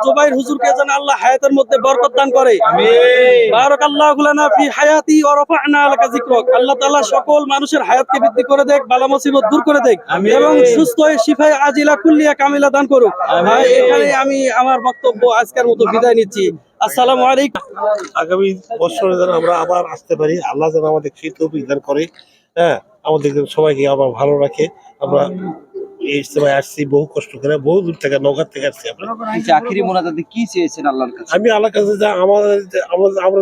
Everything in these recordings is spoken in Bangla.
জুবাইর হুজুরকে যেন আল্লাহ হায়াতের মধ্যে বরকত দান করে। বারাকাল্লাহু লানা ফি হায়াতি ওয়া রাফা'না লাকা যিকরাক। আল্লাহ তাআলা সকল মানুষের হায়াতকে বৃদ্ধি করে দেখ, বালা মুসিবত দূর করে দেখ এবং সুস্থ হয়ে শিফায়ে আজিলা কুল্লিয়া কামিলা দান করুক। এখানে আমি আমার বক্তব্য আজকের মতো বিদায় নিচ্ছি। আসসালামু আলাইকুম। আগামী বছরে যেন আমরা আবার আসতে পারি, আল্লাহ যেন আমাদের সেই তৌফিক দান করে। হ্যাঁ, আমাদের যেন সবাইকে আবার ভালো রাখে। আমরা এই সময় আসছি বহু কষ্ট করে, বহু দূর থেকে, নওগাঁ থেকে আসছি আমরা। আখিরি মোনাজাতে কি চেয়েছেন আল্লাহর কাছে? আমি আল্লাহর কাছে যা আমরা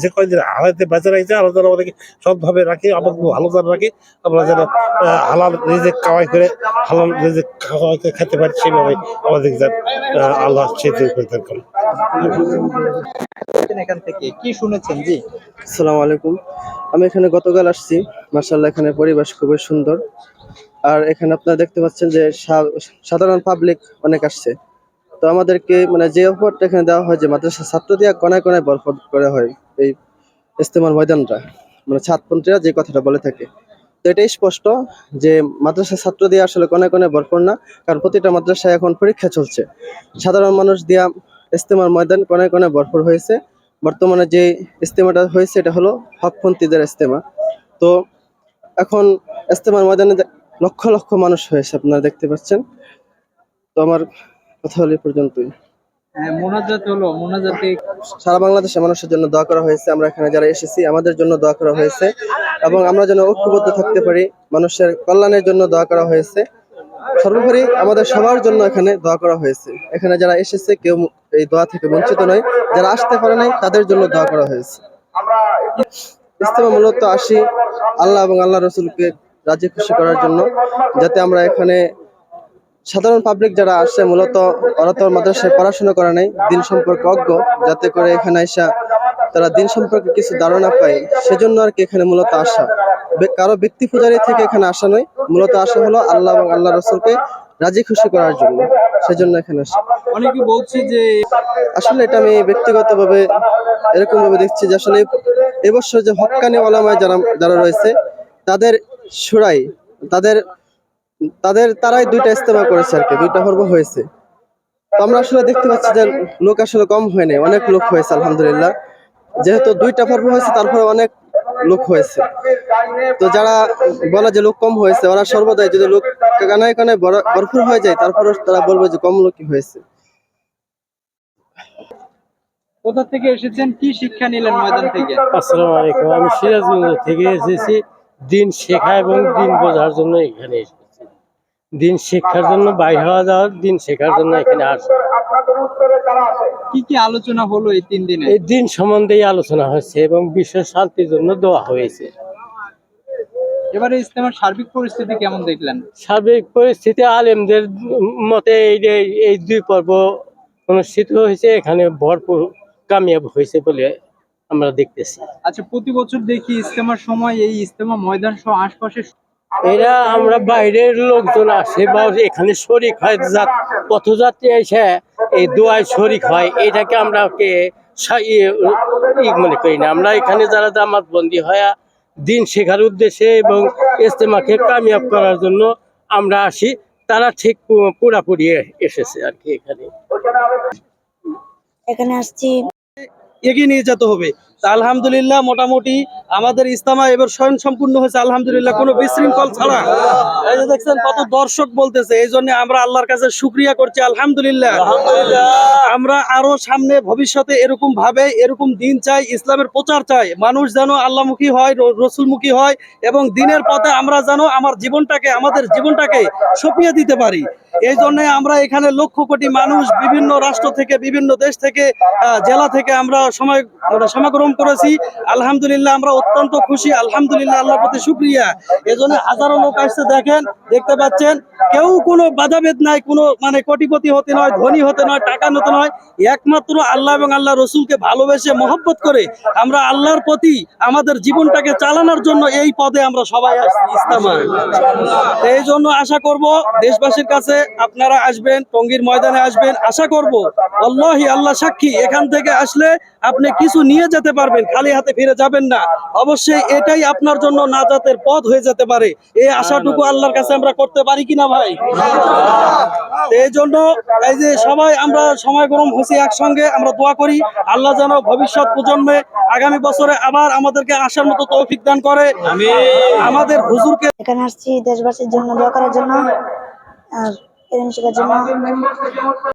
যে কয়দিন হালাতে বেঁচে রাখছে, আল্লাহ যেন আমাদেরকে সৎভাবে রাখি, আমাকে ভালো যেন রাখি। আমরা যেন হালাল রিজিক কামাই করে হালাল রিজিক কামাই করে খেতে পারি, সেভাবে আমাদের যেন আল্লাহ সেই তৌফিক দান করে। এখান থেকে কি শুনেছেন? জি, আসসালামু আলাইকুম। আমি এখানে গতকাল আসছি, মার্শাল্লাহ এখানে পরিবেশ খুবই সুন্দর। আর এখানে আপনারা দেখতে পাচ্ছেন যে সাধারণ পাবলিক অনেক আসছে। তো আমাদেরকে মানে যে অফারটা এখানে দেওয়া হয় যে মাদ্রাসা ছাত্র দিয়ে কোনায় কোনায় বরফত করা হয় এই ইস্তেমার ময়দানটা, মানে ছাত্রপন্থীরা যে কথাটা বলে থাকে। তো এটাই স্পষ্ট যে মাদ্রাসা ছাত্র দিয়ে আসলে কোনায় কোনায় বরফর না, কারণ প্রতিটা মাদ্রাসায় এখন পরীক্ষা চলছে। সাধারণ মানুষ দিয়া ইস্তেমার ময়দান কোনায় কোনায় বরফর হয়েছে। বর্তমানে যে ইস্তেমাটা হয়েছে এটা হলো হকপন্থীদের ইস্তেমা। তো এখন ইস্তেমার ময়দানে লক্ষ লক্ষ মানুষ হয়েছে, আপনারা দেখতে পাচ্ছেন। তো আমার কথা হলো এই পর্যন্তই। মোনাজাত হলো, মোনাজাতে সারা বাংলাদেশের মানুষের জন্য দোয়া করা হয়েছে। আমরা এখানে যারা এসেছি আমাদের জন্য দোয়া করা হয়েছে এবং আমরা যেন ঐক্যবদ্ধ থাকতে পারি, মানুষের কল্যাণের জন্য দোয়া করা হয়েছে। সর্বোপরি আমাদের সবার জন্য এখানে দোয়া করা হয়েছে। এখানে যারা এসেছে কেউ এই দোয়া থেকে বঞ্চিত নয়, যারা আসতে পারে নাই তাদের জন্য দোয়া করা হয়েছে। ইস্তেমা মূলত আসি আল্লাহ এবং আল্লাহ রসুলকে রাজি খুশি করার জন্য, যাতে আমরা এখানে সাধারণ পাবলিক যারা আসে মূলত ওরা তো মাদ্রাসায় পড়াশোনা করে নাই, দিন সম্পর্কে অজ্ঞ, যাতে করে এখানে আসা তারা দিন সম্পর্কে কিছু ধারণা পায়, সেজন্য আর কি এখানে মূলত আসা। কারো ব্যক্তি পূজারী থেকে এখানে আসা নয়, মূলত আসা হলো আল্লাহ এবং আল্লাহ রসুলকে রাজি খুশি করার জন্য, সেজন্য এখানে আসা। অনেকে বলছে যে আসলে এটা আমি ব্যক্তিগতভাবে এরকম ভাবে দেখছি যে আসলে এবছর যে হক্কানি ওলামায় যারা রয়েছে তাদের সুরাই তারাই দুইটা ইস্তেমা করেছে আর কি, দুইটা পর্ব হয়েছে। তো আমরা আসলে দেখতে পাচ্ছি যে লোক আসলে কম হয় নাই, অনেক লোক হয়েছে আলহামদুলিল্লাহ। যেহেতু দুইটা পর্ব হয়েছে তারপরে অনেক লোক হয়েছে। তো যারা বলে যে লোক কম হয়েছে, ওরা সর্বদাই যদি লোক কানায় কানায় ভরপুর হয়ে যায় তারপরে তারা বলবে যে কম লোকই হয়েছে। কোথা থেকে এসেছেন, কি শিক্ষা নিলেন ময়দান থেকে? আসসালামু আলাইকুম। আমি সিরাজগঞ্জ থেকে এসেছি দিন শেখা এবং দিন বোঝার জন্য এখানে এসেছি। দিন শিক্ষার জন্য বাইরে হওয়া যাওয়ার, দিন শেখার জন্য এখানে আসা। কি কি আলোচনা হলো এই 3 দিনে? এই দিন সম্বন্ধেই আলোচনা হয়েছে এবং বিশ্ব শান্তির জন্য দোয়া হয়েছে। এবারে ইস্তেমার সার্বিক পরিস্থিতি কেমন দেখলেন? সার্বিক পরিস্থিতি আলেমদের মতে এই 2 পর্ব অনুষ্ঠিত হয়েছে, এখানে ভরপুর কামিয়াব হয়েছে বলে আমরা দেখতেছি। আচ্ছা, প্রতি বছর দেখি ইস্তেমার সময় এই ইস্তেমা ময়দান সহ আশপাশে এরা আমরা বাইরের লোকজন আসে বা এখানে শরিক হয়, পথযাত্রী এসে এই দোয়ায় শরিক হয়, এটাকে আমরা মনে করি না। আমরা এখানে যারা জামাত বন্দী হয় দিন শেখার উদ্দেশ্যে এবং ইস্তেমাকে কামিয়াব করার জন্য আমরা আসি, তারা ঠিক পুরাপুরি এসেছে আর কি। এখানে আসছি এগিয়ে নিয়ে যেতে হবে। তা আলহামদুলিল্লাহ মোটামুটি আমাদের ইস্তেমা এবার স্বয়ং সম্পূর্ণ হয়েছে আলহামদুলিল্লাহ, কোনো বিশৃঙ্খল ছাড়া। এই যে দেখছেন কত দর্শক বলতেছে, এই জন্য আমরা আল্লাহর কাছে শুকরিয়া করছি আলহামদুলিল্লাহ। আমরা আরো সামনে ভবিষ্যতে এরকম ভাবে এরকম দিন চাই, ইসলামের প্রচার চাই, মানুষ যেন আল্লাহমুখী হয়, রসুলমুখী হয় এবং দিনের পথে আমরা যেন আমাদের জীবনটাকে সঁপিয়ে দিতে পারি। এই জন্য আমরা এখানে লক্ষ কোটি মানুষ বিভিন্ন রাষ্ট্র থেকে, বিভিন্ন দেশ থেকে, জেলা থেকে আমরা সমাগম করেছি। আলহামদুলিল্লাহ আমরা অত্যন্ত খুশি, আলহামদুলিল্লাহ, আল্লাহর প্রতি শুকরিয়া। এজন্য হাজারো লোক আসছে, দেখতে পাচ্ছেন, কেউ কোনো বাধাভেদ নাই, কোনো মানে কোটিপতি হতে নয়, ধনী হতে নয়, টাকা নিতে নয়, একমাত্র আল্লাহ এবং আল্লাহ রসুলকে ভালোবেসে মহব্বত করে আমরা আল্লাহর প্রতি আমাদের জীবনটাকে চালানোর জন্য এই পদে আমরা সবাই আসছি ইস্তেমায়। এই জন্য আশা করব দেশবাসীর কাছে আপনারা আসবেন, টঙ্গীর ময়দানে আসবেন, আশা করব আল্লাহি আল্লাহ সাক্ষী এখান থেকে আসলে আপনি কিছু নিয়ে যেতে পারবেন, খালি হাতে ফিরে যাবেন না। অবশ্যই এটাই আপনার জন্য নাজাতের পথ হয়ে যেতে পারে, এই আশাটুকু আল্লাহর কাছে আমরা করতে পারি কিনা ভাই? ভাই? এই জন্য এই যে সবাই আমরা সময় গরম হয়েছি একসঙ্গে, আমরা দোয়া করি আল্লাহ যেন ভবিষ্যৎ প্রজন্মে আগামী বছরে আবার আমাদেরকে আসার মতো তৌফিক দান করে। আমাদের হুজুরকে এখানে আসছি দেশবাসীর জন্য দোয়া করার জন্য আর এরম শেখার জন্য।